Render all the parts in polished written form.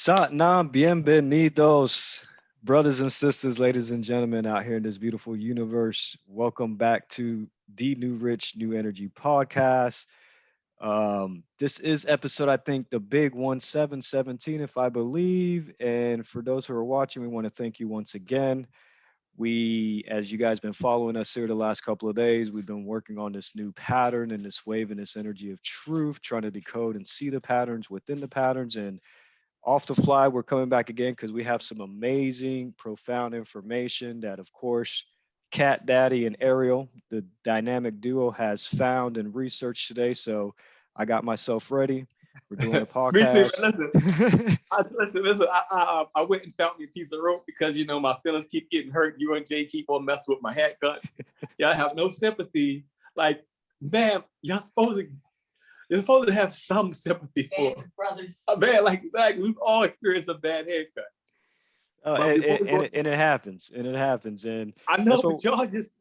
Satnam, bienvenidos, brothers and sisters, ladies and gentlemen, out here in this beautiful universe. Welcome back to the New Rich New Energy podcast. This is episode, I think, the big 1717, if I believe. And for those who are watching, we want to thank you once again. As you guys been following us here the last couple of days, we've been working on this new pattern and this wave and this energy of truth, trying to decode and see the patterns within the patterns. And off the fly, we're coming back again because we have some amazing, profound information that, of course, Cat Daddy and Ariel, the dynamic duo, has found and researched today. So I got myself ready. We're doing a podcast. Listen. I went and found me a piece of rope because, you know, my feelings keep getting hurt. You and Jay keep on messing with my haircut. Y'all have no sympathy. Like, man, you're supposed to have some sympathy for brothers. Man, like, exactly. We've all experienced a bad haircut. And it happens. And I know, but y'all just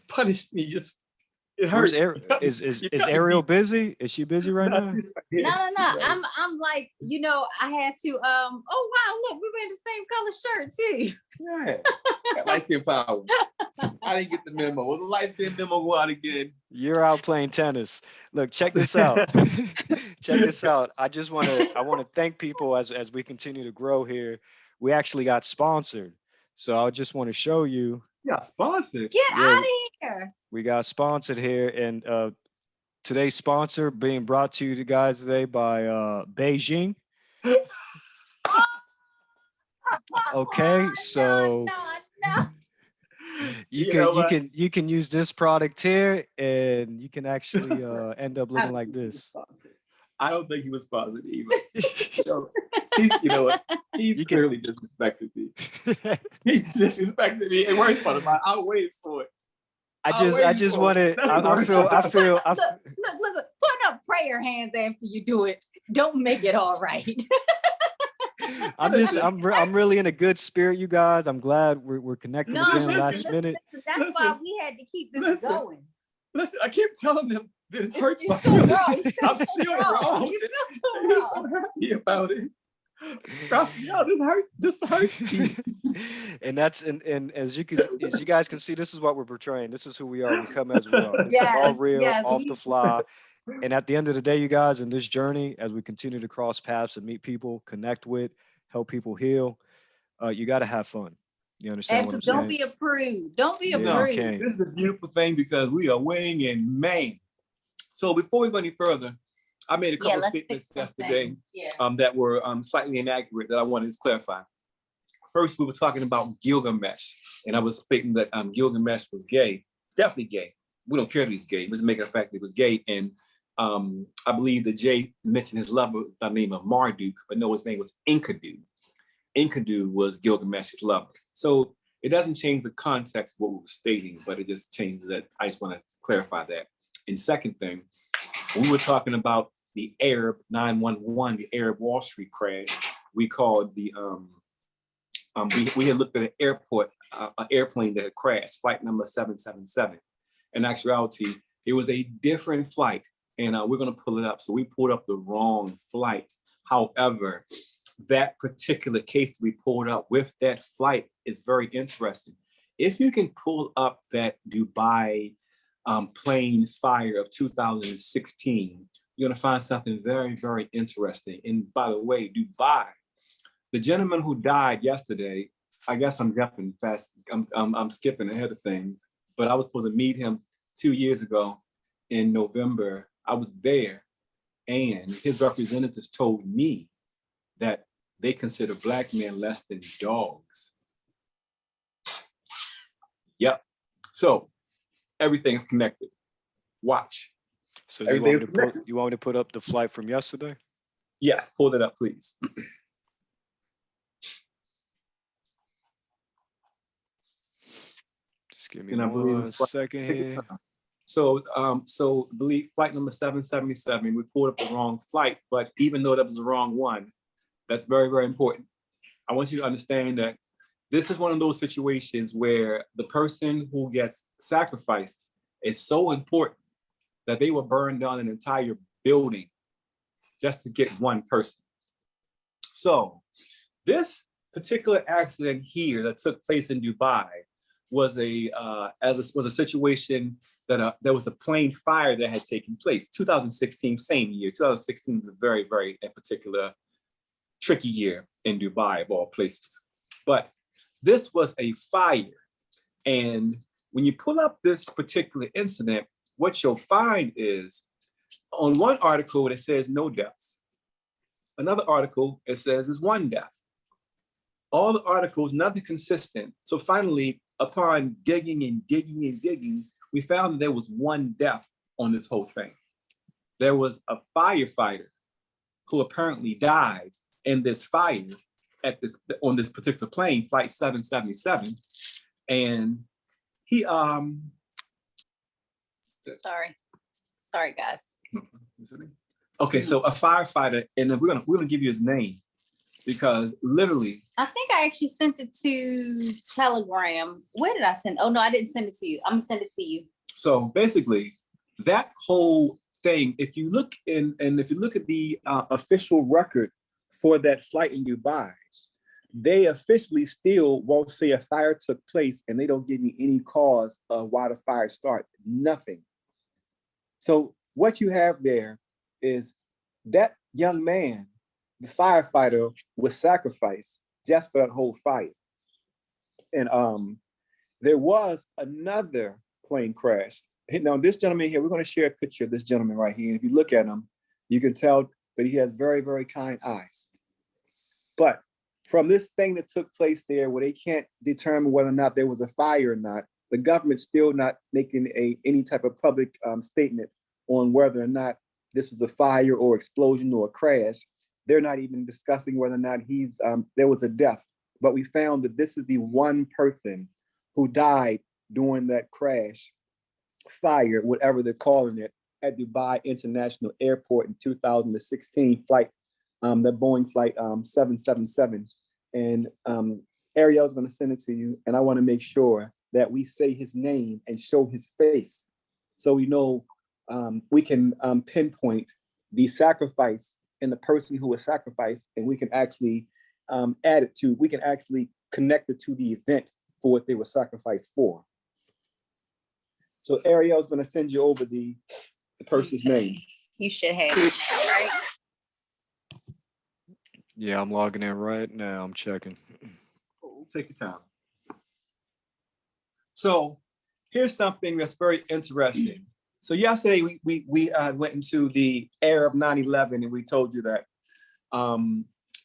punished me. It hurts. Is Ariel busy? Is she busy right now? No. I'm like, you know, I had to. Oh wow, look, we wear the same color shirt too. Yeah, light skin power. I didn't get the memo. Will the light skin memo go out again? You're out playing tennis. Look, check this out. Check this out. I want to thank people as we continue to grow here. We actually got sponsored, so I just want to show you. Yeah, sponsored. Get out of here. We got sponsored here, and today's sponsor being brought to you guys today by Beijing. Okay, so No. you can use this product here, and you can actually end up looking like this. I don't think he was sponsored either. You know what? He's clearly disrespected me. He's disrespected me. And worse part of it, I'll wait for it. I just want to. I feel. Look, put up prayer hands after you do it. Don't make it all right. I'm really in a good spirit, you guys. I'm glad we're connecting again last minute. That's why we had to keep this going. Listen, I keep telling them this hurts my still feelings. wrong. I'm still wrong. You're still You're wrong. so happy about it. Raphael, this hurts. And that's and as you guys can see, this is what we're portraying. This is who we are. We come as we are. This is all real, off the fly. And at the end of the day, you guys, in this journey, as we continue to cross paths and meet people, connect with, help people heal, you got to have fun. You understand what I'm saying? Don't be a prude. Don't be a No, prude. this is a beautiful thing because we are winning in Maine. So before we go any further, I made a couple of statements yesterday that were slightly inaccurate that I wanted to clarify. First, we were talking about Gilgamesh, and I was stating that Gilgamesh was gay, definitely gay. We don't care that he's gay. It doesn't make it a fact that he was gay. And I believe that Jay mentioned his lover by the name of Marduk, but no, his name was Enkidu. Enkidu was Gilgamesh's lover. So it doesn't change the context of what we were stating, but it just changes that. I just want to clarify that. And second thing, we were talking about the Arab 911, the Arab Wall Street crash. We called the, we had looked at an airport, an airplane that had crashed, flight number 777. In actuality, it was a different flight, and we're going to pull it up. So we pulled up the wrong flight. However, that particular case that we pulled up with that flight is very interesting. If you can pull up that Dubai plane fire of 2016, you're going to find something very, very interesting. And by the way, Dubai, the gentleman who died yesterday, I guess I'm jumping fast. I'm skipping ahead of things, but I was supposed to meet him 2 years ago in November. I was there, and his representatives told me that they consider black men less than dogs. Yep. So everything is connected. Watch. So you want me to put up the flight from yesterday? Yes, pull it up, please. Just give me 1 second here. So, believe flight number 777, we pulled up the wrong flight, but even though that was the wrong one, that's very, very important. I want you to understand that this is one of those situations where the person who gets sacrificed is so important that they will burn down an entire building just to get one person. So This particular accident here that took place in Dubai was a situation that there was a plane fire that had taken place. 2016, same year. 2016 was a very, very in particular tricky year in Dubai of all places. But this was a fire. And when you pull up this particular incident, what you'll find is on one article, it says no deaths. Another article, it says there's one death. All the articles, nothing consistent. So finally, upon digging and digging and digging, we found that there was one death on this whole thing. There was a firefighter who apparently died in this fire on this particular plane, flight 777. And he sorry guys. Okay, so a firefighter, and we're gonna give you his name because literally I think I actually sent it to Telegram. Where did I send? Oh no, I didn't send it to you. I'm gonna send it to you. So basically that whole thing, if you look at the official record for that flight in Dubai, they officially still won't say a fire took place, and they don't give me any cause of why the fire started. Nothing. So what you have there is that young man, the firefighter, was sacrificed just for that whole fire. And there was another plane crash. Now this gentleman here, we're going to share a picture of this gentleman right here. And if you look at him, you can tell that he has very, very kind eyes. But from this thing that took place there, where they can't determine whether or not there was a fire or not, the government's still not making any type of public statement on whether or not this was a fire or explosion or a crash. They're not even discussing whether or not there was a death. But we found that this is the one person who died during that crash, fire, whatever they're calling it, at Dubai International Airport in 2016 flight, that Boeing flight 777. And Ariel's going to send it to you. And I want to make sure that we say his name and show his face, so we know we can pinpoint the sacrifice and the person who was sacrificed, and we can actually we can actually connect it to the event for what they were sacrificed for. So Ariel's going to send you over the person's name. You should have it, right? Yeah, I'm logging in right now. I'm checking. Take your time. So here's something that's very interesting. So yesterday we went into the era of 9/11, and we told you that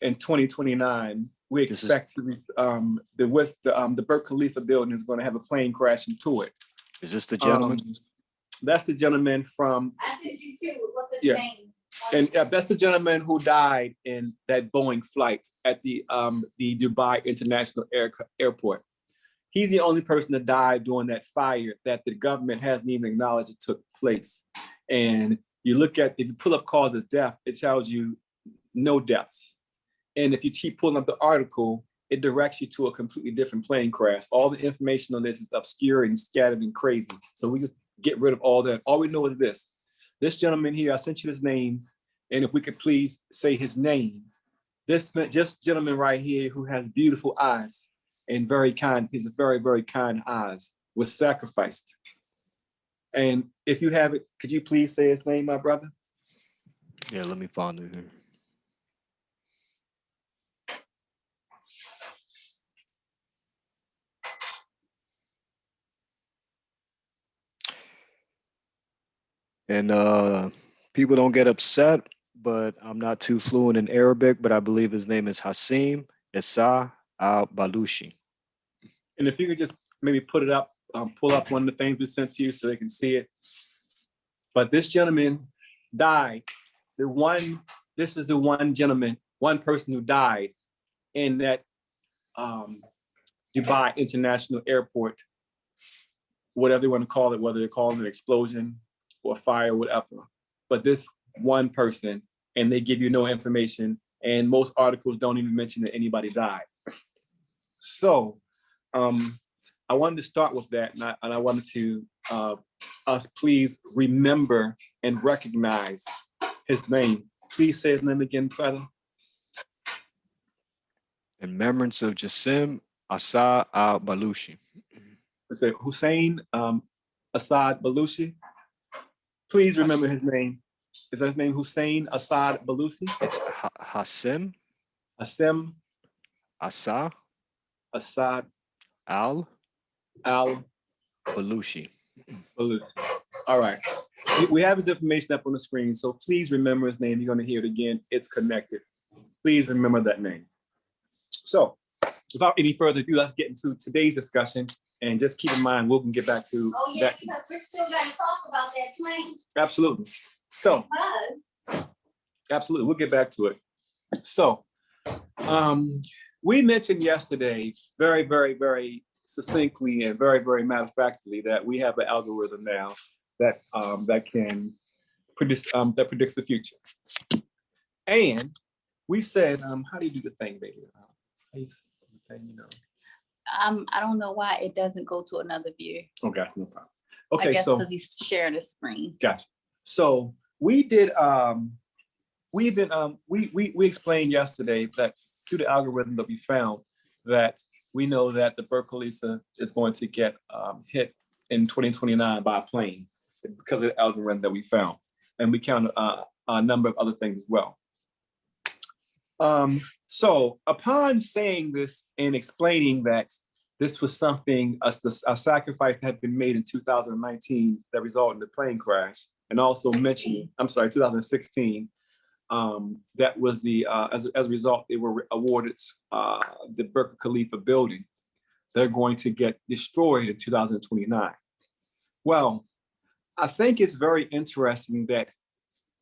in 2029 we expect the Burj Khalifa building is going to have a plane crash into it. Is this the gentleman? That's the gentleman from. I sent you too. What's his name? And that's the gentleman who died in that Boeing flight at the Dubai International Airport. He's the only person that died during that fire that the government hasn't even acknowledged it took place. And you look at, if you pull up cause of death, it tells you no deaths. And if you keep pulling up the article, it directs you to a completely different plane crash. All the information on this is obscure and scattered and crazy. So we just get rid of all that. All we know is this. This gentleman here, I sent you his name. And if we could please say his name. This gentleman right here who has beautiful eyes and very kind, he's a very, very kind eyes, was sacrificed. And if you have it, could you please say his name, my brother? Yeah, let me find it here. And people don't get upset, but I'm not too fluent in Arabic, but I believe his name is Hassim Issa al-Balushi. And if you could just maybe put it up, pull up one of the things we sent to you so they can see it. But this gentleman died. This is the one gentleman, one person who died in that Dubai International Airport, whatever they want to call it, whether they call it an explosion or fire, whatever. But this one person, and they give you no information, and most articles don't even mention that anybody died. So I wanted to start with that, and I wanted to us please remember and recognize his name. Please say his name again, brother. In remembrance of Jassim Asa al-Balushi. Let's say Hussein Assad Balushi. Please remember his name. Is that his name, Hussein Assad Balushi? It's Hassim Assem Asa Assad al Al Balushi. Balushi. All right. We have his information up on the screen, so please remember his name. You're going to hear it again. It's connected. Please remember that name. So, without any further ado, let's get into today's discussion. And just keep in mind, we'll get back to that. Because we're still going to talk about that plane. Absolutely. So, absolutely, we'll get back to it. So, we mentioned yesterday very, very, very succinctly and very, very matter of factly that we have an algorithm now that that can predict that predicts the future. And we said, how do you do the thing, baby? How you say the thing, you know? I don't know why it doesn't go to another view. Okay, no problem. Okay, I guess so because he's sharing the screen. gotcha. So we did we explained yesterday that through the algorithm that we found that we know that the Burj Khalifa is going to get hit in 2029 by a plane because of the algorithm that we found. And we counted a number of other things as well. So upon saying this and explaining that this was something, a sacrifice that had been made in 2019 that resulted in the plane crash, and also mentioning, 2016, that was the, as a result, they were awarded the Burj Khalifa building. They're going to get destroyed in 2029. Well, I think it's very interesting that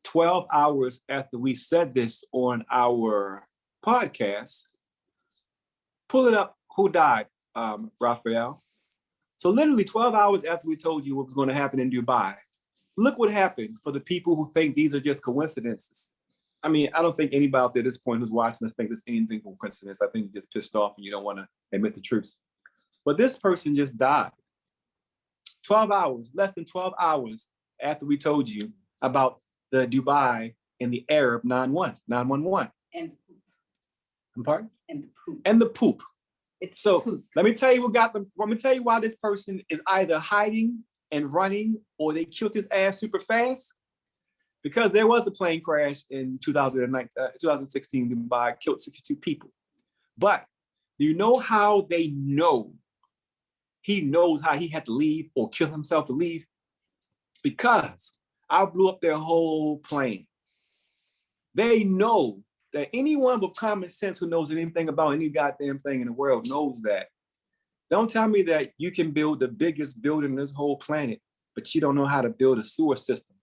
12 hours after we said this on our podcast, pull it up, who died, Raphael? So literally 12 hours after we told you what was going to happen in Dubai, look what happened for the people who think these are just coincidences. I mean, I don't think anybody out there at this point who's watching this think there's anything but coincidence. I think you're just pissed off and you don't want to admit the truth. But this person just died. 12 hours, less than 12 hours after we told you about the Dubai and the Arab 911. And I'm pardon? And the poop. And the poop. It's so poop. Let me tell you what got them. Let me tell you why this person is either hiding and running or they killed his ass super fast. Because there was a plane crash in 2016 in Dubai, killed 62 people. But do you know how they know? He knows how he had to leave or kill himself to leave. Because I blew up their whole plane. They know that anyone with common sense who knows anything about any goddamn thing in the world knows that. Don't tell me that you can build the biggest building on this whole planet, but you don't know how to build a sewer system.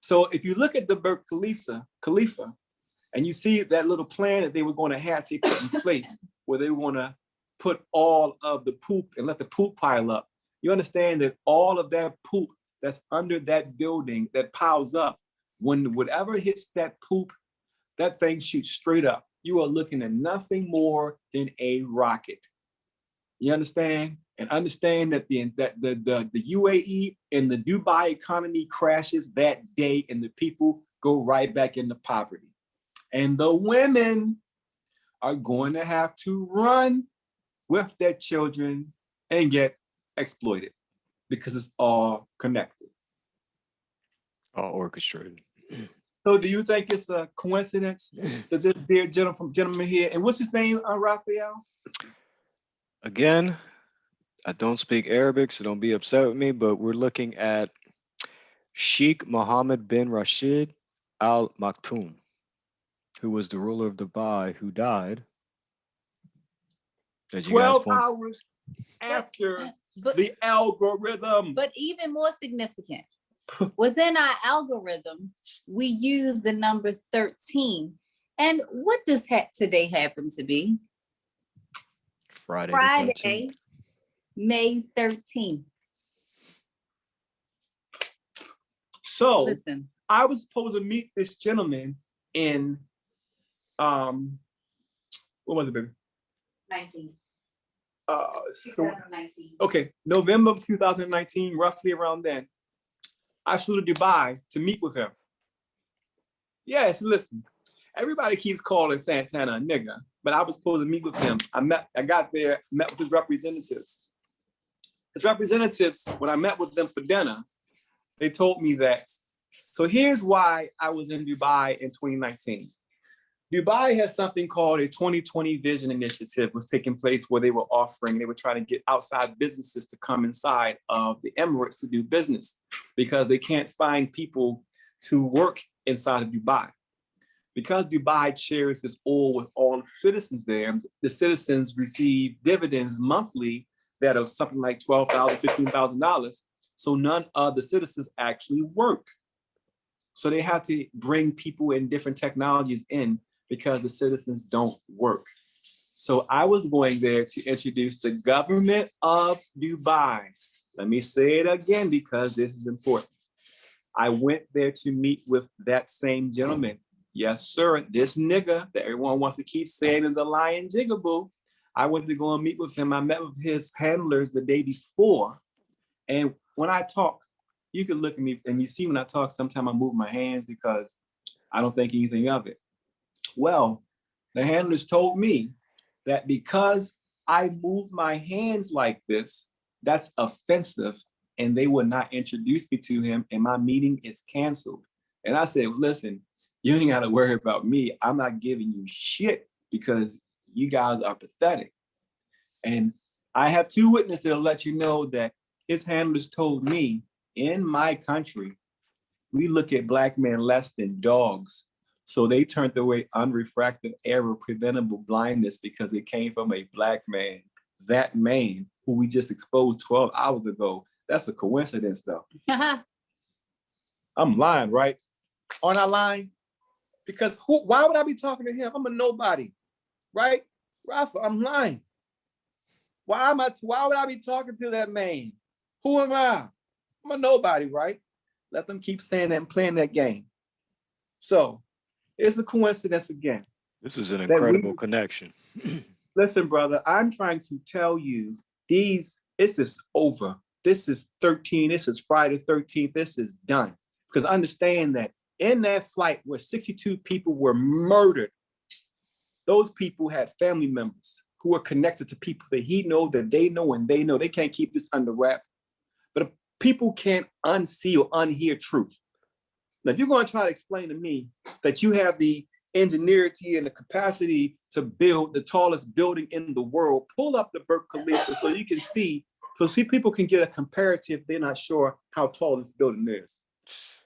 So if you look at the Burj Khalifa, and you see that little plan that they were going to have to put in place, where they want to put all of the poop and let the poop pile up, you understand that all of that poop that's under that building that piles up, when whatever hits that poop, that thing shoots straight up. You are looking at nothing more than a rocket. You understand? And understand that the UAE and the Dubai economy crashes that day and the people go right back into poverty. And the women are going to have to run with their children and get exploited because it's all connected. All orchestrated. So do you think it's a coincidence that this dear gentleman here, and what's his name, Raphael? Again, I don't speak Arabic, so don't be upset with me, but we're looking at Sheikh Mohammed bin Rashid Al Maktoum, who was the ruler of Dubai, who died. 12 hours after the algorithm. But even more significant, within our algorithm, we use the number 13. And what does today happen to be? Friday, May 13th. So listen, I was supposed to meet this gentleman in what was it, baby? 19. 2019. Okay, November of 2019, roughly around then. I flew to Dubai to meet with him. Yes, listen, everybody keeps calling Santana a nigga. but I was supposed to meet with him. I got there, met with his representatives. His representatives, when I met with them for dinner, they told me that. So here's why I was in Dubai in 2019. Dubai has something called a 2020 Vision Initiative was taking place where they were trying to get outside businesses to come inside of the Emirates to do business because they can't find people to work inside of Dubai. Because Dubai shares this oil with all citizens there, the citizens receive dividends monthly that are something like $12,000, $15,000. So none of the citizens actually work. So they have to bring people in different technologies in because the citizens don't work. So I was going there to introduce the government of Dubai. Let me say it again because this is important. I went there to meet with that same gentleman. Yes, sir. This nigga that everyone wants to keep saying is a lying jigaboo. I went to go and meet with him. I met with his handlers the day before. And when I talk, you can look at me and you see when I talk, sometimes I move my hands because I don't think anything of it. Well, the handlers told me that because I move my hands like this, that's offensive and they would not introduce me to him and my meeting is canceled. And I said, listen, you ain't got to worry about me. I'm not giving you shit because you guys are pathetic. And I have two witnesses that'll let you know that his handlers told me in my country, we look at black men less than dogs. So they turned away unrefracted error, preventable blindness because it came from a black man. That man who we just exposed 12 hours ago, that's a coincidence though. I'm lying, right? Aren't I lying? Because why would I be talking to him? I'm a nobody, right? Rafa, I'm lying. Why would I be talking to that man? Who am I? I'm a nobody, right? Let them keep saying that and playing that game. So it's a coincidence again. This is an incredible connection. Listen, brother, I'm trying to tell you this is over. This is 13. This is Friday 13th. This is done. Because understand that in that flight where 62 people were murdered, those people had family members who were connected to people that he know, that they know, and they know. They can't keep this under wrap. But people can't unsee or unhear truth. Now, if you're going to try to explain to me that you have the ingenuity and the capacity to build the tallest building in the world, pull up the Burj Khalifa so you can see, people can get a comparative. They're not sure how tall this building is.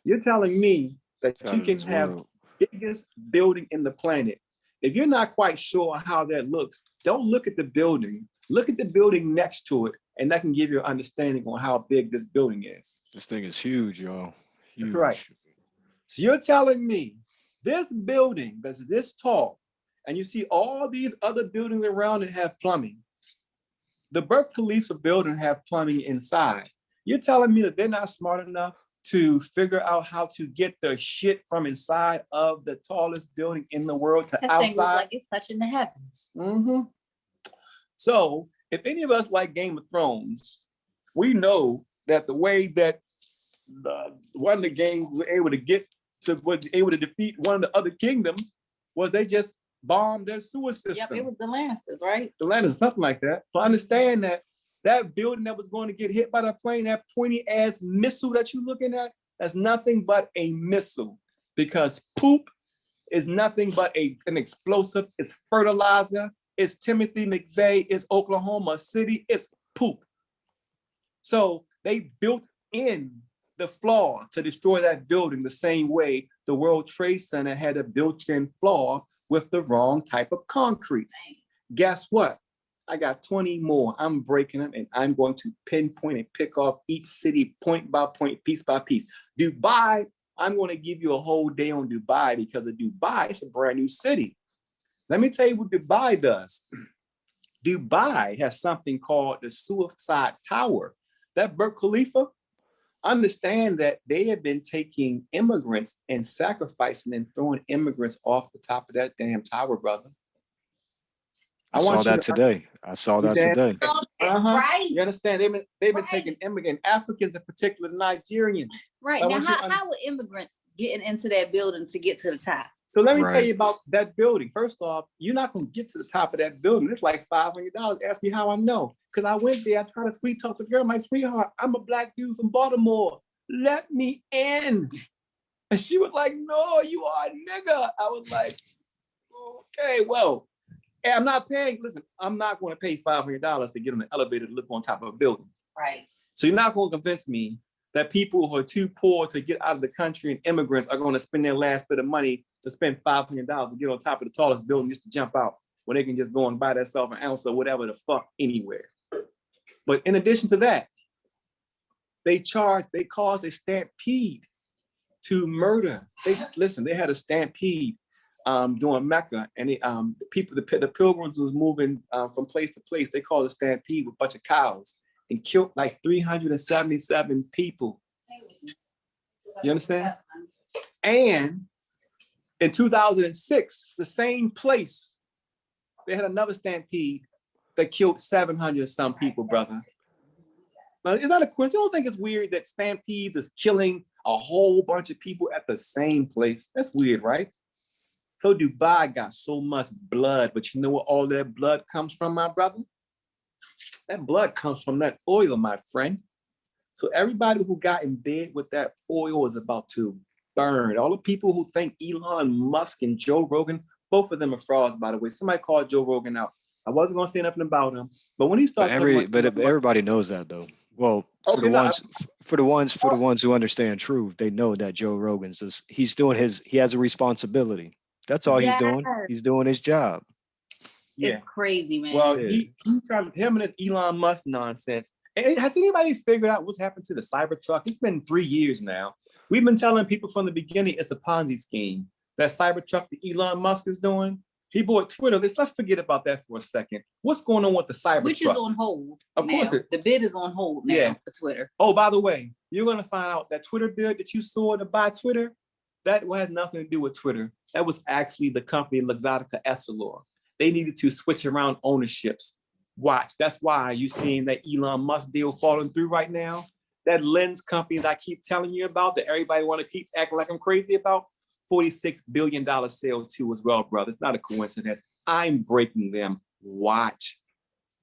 You're telling me that you can have the biggest building in the planet. If you're not quite sure how that looks, don't look at the building. Look at the building next to it, and that can give you an understanding on how big this building is. This thing is huge, y'all. Huge. That's right. So you're telling me this building that's this tall, and you see all these other buildings around it have plumbing. The Burj Khalifa building have plumbing inside. You're telling me that they're not smart enough to figure out how to get the shit from inside of the tallest building in the world to outside? That thing looks like it's touching the heavens. Mm-hmm. So if any of us like Game of Thrones, we know that the way that one of the games was able to defeat one of the other kingdoms was they just bombed their sewer system. Yep, it was the Lannisters, right? The Lannisters, something like that. So understand that building that was going to get hit by the plane, that pointy ass missile that you're looking at, that's nothing but a missile, because poop is nothing but an explosive. It's fertilizer. It's Timothy McVeigh. It's Oklahoma City. It's poop. So they built in the flaw to destroy that building the same way the World Trade Center had a built-in flaw with the wrong type of concrete. Guess what? I got 20 more. I'm breaking them and I'm going to pinpoint and pick off each city point by point, piece by piece. Dubai, I'm going to give you a whole day on Dubai because of Dubai. It's a brand new city. Let me tell you what Dubai does. Dubai has something called the Suicide Tower. That Burj Khalifa, understand that they have been taking immigrants and sacrificing and throwing immigrants off the top of that damn tower, brother. I saw that today. Right. You understand? They've been taking immigrant Africans, in particular Nigerians. Right. So now, how would immigrants getting into that building to get to the top? So let me tell you about that building. First off, you're not going to get to the top of that building. It's like $500. Ask me how I know. Because I went there, I tried to sweet talk the girl, my sweetheart, I'm a black dude from Baltimore. Let me in. And she was like, no, you are a nigga. I was like, okay, well, and I'm not paying, listen, I'm not going to pay $500 to get on the elevator to look on top of a building. Right. So you're not going to convince me that people who are too poor to get out of the country and immigrants are going to spend their last bit of money to spend $500 to get on top of the tallest building just to jump out when they can just go and buy themselves an ounce or whatever the fuck anywhere. But in addition to that, they caused a stampede to murder. They had a stampede during Mecca, and the pilgrims was moving from place to place. They called a stampede with a bunch of cows and killed like 377 people. You understand? And in 2006, the same place, they had another stampede that killed 700 some people, brother. Now, is that a coincidence? You don't think it's weird that stampedes is killing a whole bunch of people at the same place? That's weird, right? So Dubai got so much blood, but you know where all that blood comes from, my brother? That blood comes from that oil, my friend. So everybody who got in bed with that oil is about to burn. All the people who think Elon Musk and Joe Rogan, both of them are frauds, by the way. Somebody called Joe Rogan out. I wasn't going to say nothing about him, but when he started everybody knows that though. Well, for the ones who understand truth, they know that Joe Rogan's he has a responsibility. That's all he's doing. He's doing his job. Yeah. It's crazy, man. Well, he tried him and his Elon Musk nonsense. And has anybody figured out what's happened to the Cybertruck? It's been 3 years now. We've been telling people from the beginning it's a Ponzi scheme. That Cybertruck that Elon Musk is doing. He bought Twitter. Let's forget about that for a second. What's going on with the Cybertruck? Which is on hold. Of course, the bid is on hold now for Twitter. Oh, by the way, you're going to find out that Twitter bid that you saw to buy Twitter, that has nothing to do with Twitter. That was actually the company Luxottica Essilor. They needed to switch around ownerships. Watch. That's why you're seeing that Elon Musk deal falling through right now. That lens company that I keep telling you about, that everybody want to keep acting like I'm crazy about, $46 billion sale too as well, brother. It's not a coincidence. I'm breaking them. Watch.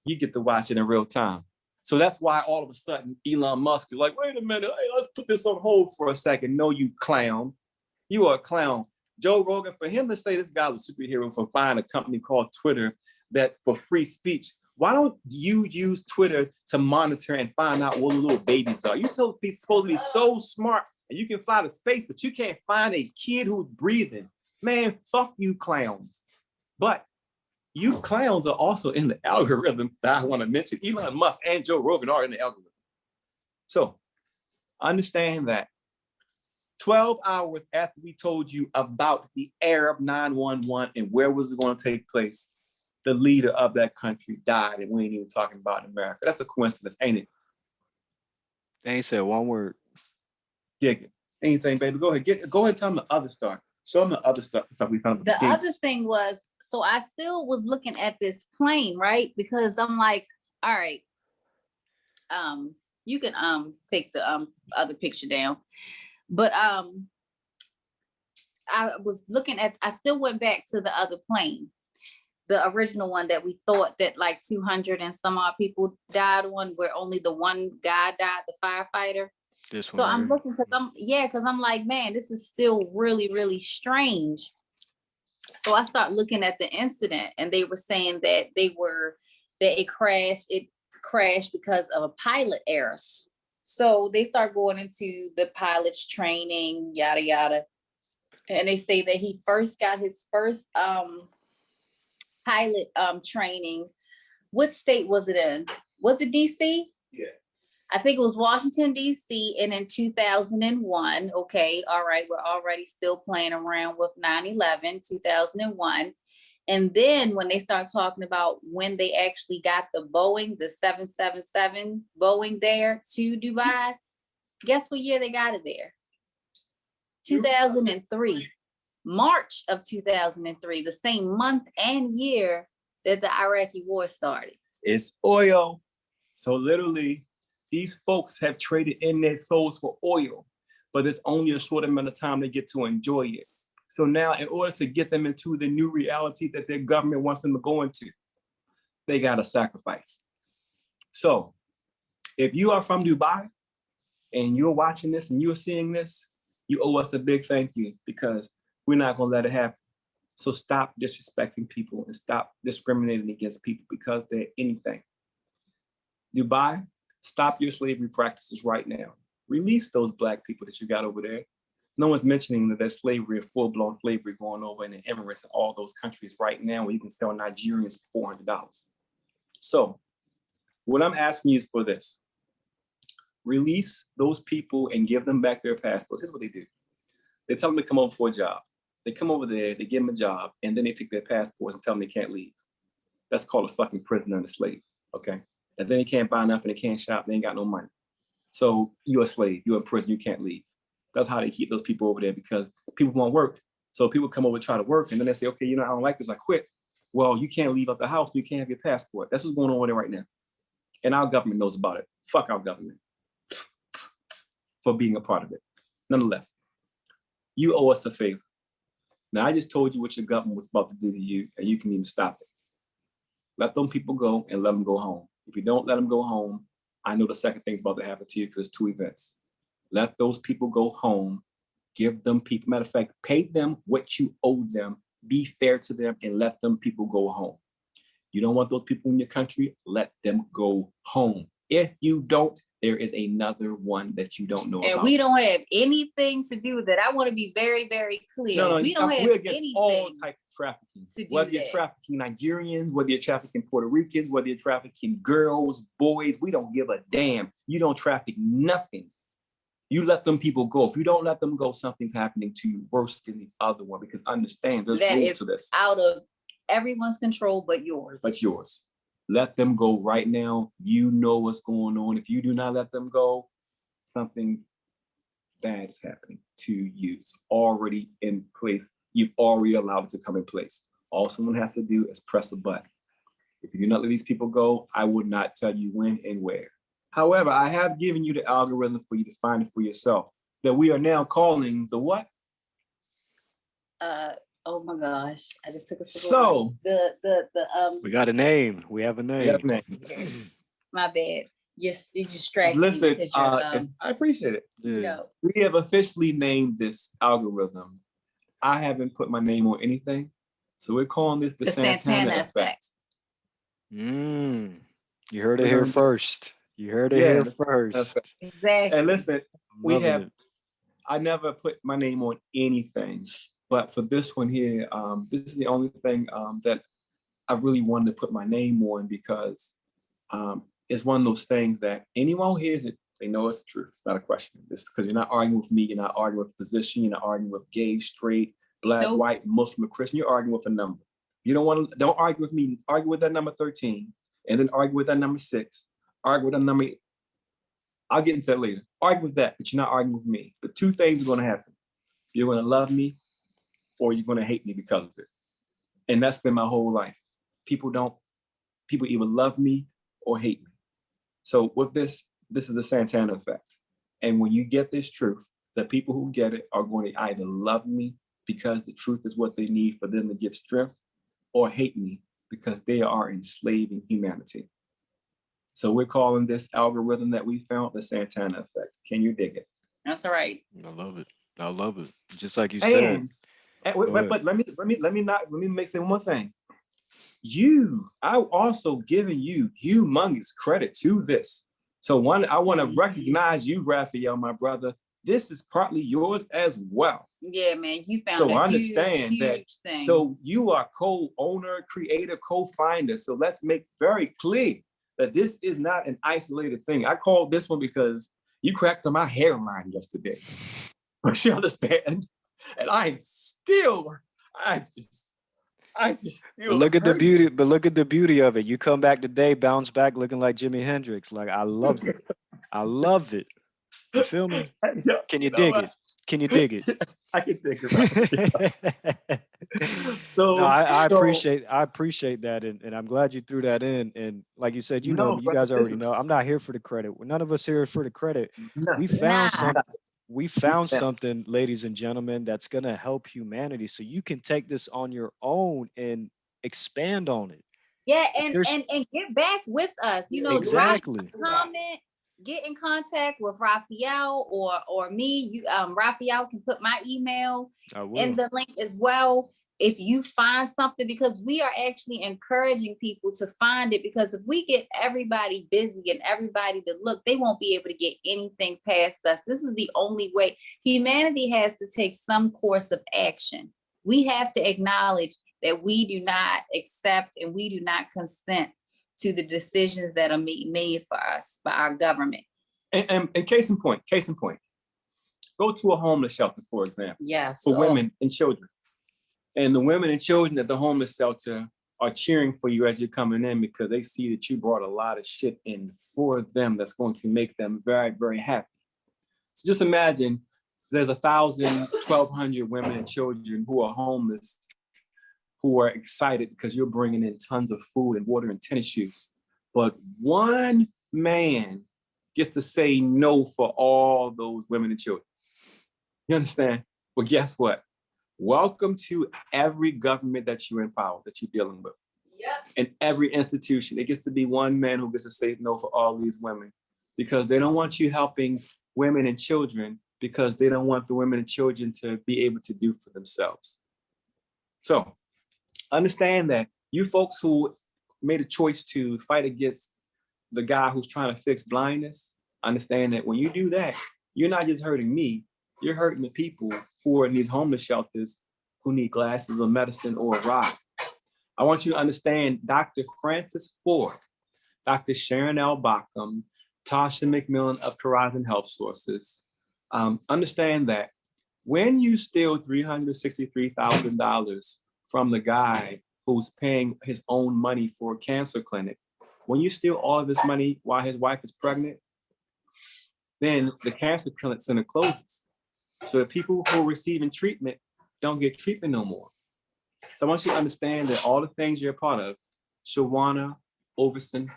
You get to watch it in real time. So that's why all of a sudden Elon Musk is like, wait a minute, hey, let's put this on hold for a second. No, you clown. You are a clown. Joe Rogan, for him to say this guy was a superhero for buying a company called Twitter that for free speech, why don't you use Twitter to monitor and find out what little babies are? You're supposed to be so smart and you can fly to space, but you can't find a kid who's breathing. Man, fuck you clowns. But you clowns are also in the algorithm that I want to mention. Elon Musk and Joe Rogan are in the algorithm. So understand that 12 hours after we told you about the Arab 911 and where was it going to take place, the leader of that country died, and we ain't even talking about America. That's a coincidence, ain't it? They ain't said one word. Dig it. Anything, baby. Go ahead. Go ahead and tell them the other stuff. Show them the other stuff we found. The other thing was, so I still was looking at this plane, right? Because I'm like, all right, you can take the other picture down. But I was looking at, I still went back to the other plane, the original one that we thought that like 200 and some odd people died on, where only the one guy died, the firefighter. So I'm looking, because I'm like, man, this is still really, really strange. So I start looking at the incident, and they were saying that it crashed because of a pilot error. So they start going into the pilot's training, yada, yada. And they say that he first got his first pilot training. What state was it in? Was it DC? Yeah. I think it was Washington, DC. And in 2001, okay, all right, we're already still playing around with 9/11, 2001. And then when they start talking about when they actually got the Boeing, the 777 Boeing there to Dubai, guess what year they got it there? 2003, March of 2003, the same month and year that the Iraqi war started. It's oil. So literally, these folks have traded in their souls for oil, but it's only a short amount of time they get to enjoy it. So now, in order to get them into the new reality that their government wants them to go into, they got to sacrifice. So if you are from Dubai and you're watching this and you're seeing this, you owe us a big thank you, because we're not going to let it happen. So stop disrespecting people and stop discriminating against people because they're anything. Dubai, stop your slavery practices right now. Release those Black people that you got over there. No one's mentioning that there's slavery, full-blown slavery going over in the Emirates and all those countries right now where you can sell Nigerians for $400. So what I'm asking you is for this. Release those people and give them back their passports. Here's what they do. They tell them to come over for a job. They come over there, they give them a job, and then they take their passports and tell them they can't leave. That's called a fucking prisoner and a slave, okay? And then they can't buy nothing, they can't shop, they ain't got no money. So you're a slave, you're in prison, you can't leave. That's how they keep those people over there, because people won't work. So people come over and try to work, and then they say, okay, I don't like this, I quit. Well, you can't leave out the house, you can't have your passport. That's what's going on over there right now. And our government knows about it. Fuck our government for being a part of it. Nonetheless, you owe us a favor. Now, I just told you what your government was about to do to you, and you can even stop it. Let them people go and let them go home. If you don't let them go home, I know the second thing's about to happen to you, because it's two events. Let those people go home, give them people, matter of fact, pay them what you owe them, be fair to them, and let them people go home. You don't want those people in your country, let them go home. If you don't, there is another one that you don't know about. And we don't have anything to do with that. I want to be very, very clear. No, we don't have anything all types of trafficking. To do whether you're trafficking Nigerians, whether you're trafficking Puerto Ricans, whether you're trafficking girls, boys, we don't give a damn. You don't traffic nothing. You let them people go. If you don't let them go, something's happening to you worse than the other one, because understand there's rules to this. Out of everyone's control but yours. But yours. Let them go right now. You know what's going on. If you do not let them go, something bad is happening to you. It's already in place. You've already allowed it to come in place. All someone has to do is press a button. If you do not let these people go, I would not tell you when and where. However, I have given you the algorithm for you to find it for yourself, that we are now calling the what? Oh my gosh, I just took a sip. So we got a name. We have a name. My bad. You distracted. Listen, I appreciate it. Yeah. We have officially named this algorithm. I haven't put my name on anything, so we're calling this the Santana Effect. You heard it here first. You heard it here first. Exactly. And listen, I never put my name on anything. But for this one here, this is the only thing that I really wanted to put my name on, because it's one of those things that anyone who hears it, they know it's the truth. It's not a question. It's because you're not arguing with me. You're not arguing with position. You're not arguing with gay, straight, Black, white, Muslim, or Christian. You're arguing with a number. You don't argue with me. Argue with that number 13, and then argue with that number 6. Argue with that number 8. I'll get into that later. Argue with that, but you're not arguing with me. But two things are going to happen. You're going to love me, or you're going to hate me because of it. And that's been my whole life. People either love me or hate me. So with this is the Santana Effect. And when you get this truth, the people who get it are going to either love me because the truth is what they need for them to give strength, or hate me because they are enslaving humanity. So we're calling this algorithm that we found the Santana Effect. Can you dig it? That's all right. I love it. I love it. Just like you said. But let me make say one more thing. I'm also giving you humongous credit to this. So I want to recognize you, Raphael, my brother. This is partly yours as well. Yeah, man, you found so a understand huge that. Thing. So you are co-owner, creator, co-finder. So let's make very clear that this is not an isolated thing. I called this one because you cracked on my hairline yesterday. But you understand? And I just still look at the beauty, but look at the beauty of it. You come back today, bounce back looking like Jimi Hendrix. Like, I love it. I love it. You feel me? Can you dig it? Can you dig it? I can dig it. So no, I appreciate that, and I'm glad you threw that in. And like you said, you guys already know, I'm not here for the credit. None of us here is for the credit. We found something. we found something, ladies and gentlemen, that's going to help humanity. So you can take this on your own and expand on it. Yeah, and get back with us. You know, exactly. Comment, get in contact with Raphael or me. You Raphael can put my email in the link as well. If you find something, because we are actually encouraging people to find it, because if we get everybody busy and everybody to look, they won't be able to get anything past us. This is the only way. Humanity has to take some course of action. We have to acknowledge that we do not accept and we do not consent to the decisions that are made for us by our government. And case in point, go to a homeless shelter, for example. Yes. For women and children. And the women and children at the homeless shelter are cheering for you as you're coming in, because they see that you brought a lot of shit in for them that's going to make them very, very happy. So just imagine there's 1,000, 1,200 women and children who are homeless, who are excited because you're bringing in tons of food and water and tennis shoes. But one man gets to say no for all those women and children. You understand? Well, guess what? Welcome to every government that you're in power, that you're dealing with. Yep. And every institution, it gets to be one man who gets to say no for all these women, because they don't want you helping women and children, because they don't want the women and children to be able to do for themselves. So understand that you folks who made a choice to fight against the guy who's trying to fix blindness, understand that when you do that, you're not just hurting me, you're hurting the people who are in these homeless shelters who need glasses or medicine or a ride. I want you to understand Dr. Francis Ford, Dr. Sharon L. Bauckham, Tasha McMillan of Horizon Health Sources. Understand that when you steal $363,000 from the guy who's paying his own money for a cancer clinic, when you steal all of his money while his wife is pregnant, then the cancer clinic center closes. So the people who are receiving treatment don't get treatment no more. So I want you to understand that all the things you're a part of, Shawana Overson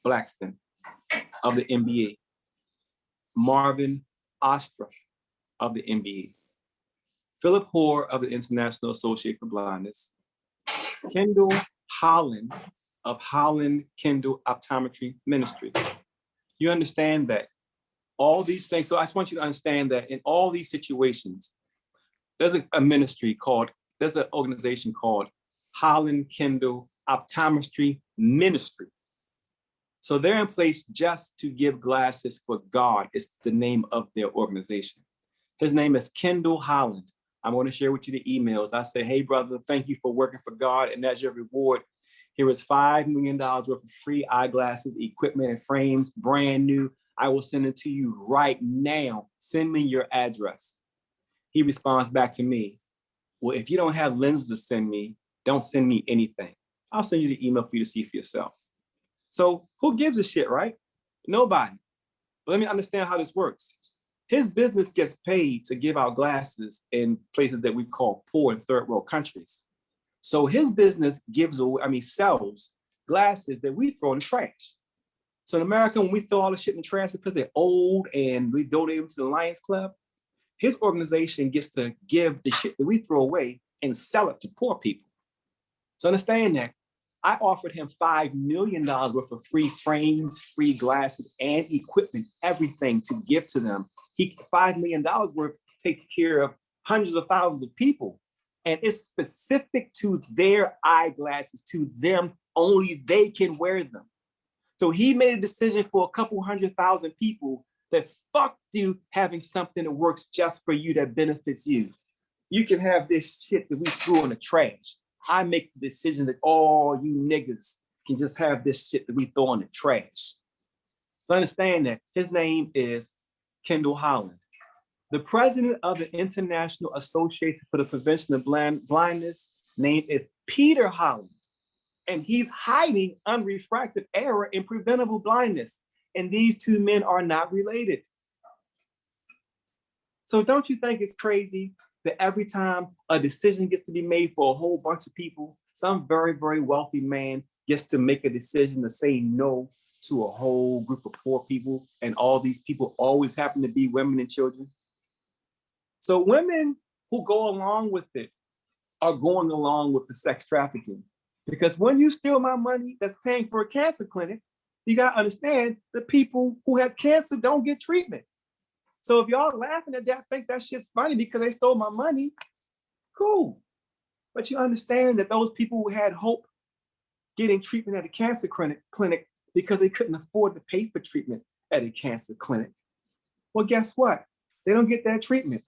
Blackston of the NBA, Marvin Ostroff of the NBA, Philip Hoare of the International Association for Blindness, Kendall Holland of Holland Kendall Optometry Ministry. You understand that all these things, so I just want you to understand that in all these situations, there's a ministry called, there's an organization called Holland Kendall Optometry Ministry. So they're in place just to give glasses for God. It's the name of their organization. His name is Kendall Holland. I'm going to share with you the emails. I say, hey, brother, thank you for working for God. And as your reward, here is $5 million worth of free eyeglasses, equipment, and frames, brand new. I will send it to you right now. Send me your address. He responds back to me, well, if you don't have lenses to send me, don't send me anything. I'll send you the email for you to see for yourself. So who gives a shit, right? Nobody. But let me understand how this works. His business gets paid to give out glasses in places that we call poor and third world countries. So his business sells glasses that we throw in the trash. So in America, when we throw all the shit in the trash because they're old and we donate them to the Lions Club, his organization gets to give the shit that we throw away and sell it to poor people. So understand that I offered him $5 million worth of free frames, free glasses, and equipment, everything to give to them. $5 million worth takes care of hundreds of thousands of people. And it's specific to their eyeglasses, to them, only they can wear them. So he made a decision for a couple 100,000 people that fuck you having something that works just for you, that benefits you. You can have this shit that we threw in the trash. I make the decision that all you niggas can just have this shit that we throw in the trash. So understand that his name is Kendall Holland. The president of the International Association for the Prevention of Blindness name is Peter Holland. And he's hiding unrefractive error in preventable blindness. And these two men are not related. So don't you think it's crazy that every time a decision gets to be made for a whole bunch of people, some very, very wealthy man gets to make a decision to say no to a whole group of poor people, and all these people always happen to be women and children? So women who go along with it are going along with the sex trafficking. Because when you steal my money that's paying for a cancer clinic, you got to understand the people who have cancer don't get treatment. So if y'all laughing at that, think that shit's funny because they stole my money, cool. But you understand that those people who had hope getting treatment at a cancer clinic because they couldn't afford to pay for treatment at a cancer clinic. Well, guess what? They don't get that treatment.